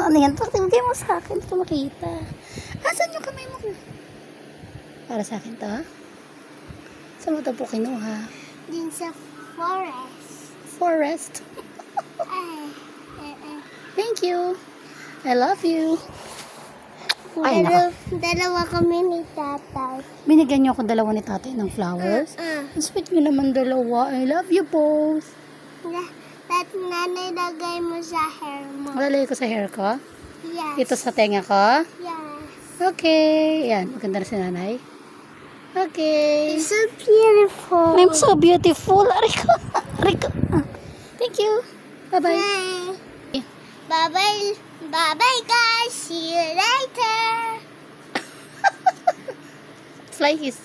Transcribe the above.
Ano yan? Bigay mo sa akin. Hindi ko makita. Asan yung kamay mo? Para sa akin to? Saan mo ito po kinuha? Din sa forest. Forest. Thank you. I love you. Ay, Dalawa kami ni tatay. Binigyan niyo ako dalawa ni tatay ng flowers. Ang sweet niyo naman dalawa. I love you both. That nanay lagay mo sa hair mo. Lalagay ko sa hair ko? Yes. Ito sa tenga ko? Yes. Okay. Yan. Maganda na si nanay. Okay. It's so beautiful. I'm so beautiful. Ariko. Ariko. Thank you. Bye-bye. Bye. Bye-bye. Bye-bye, guys. See you later. Fly kiss.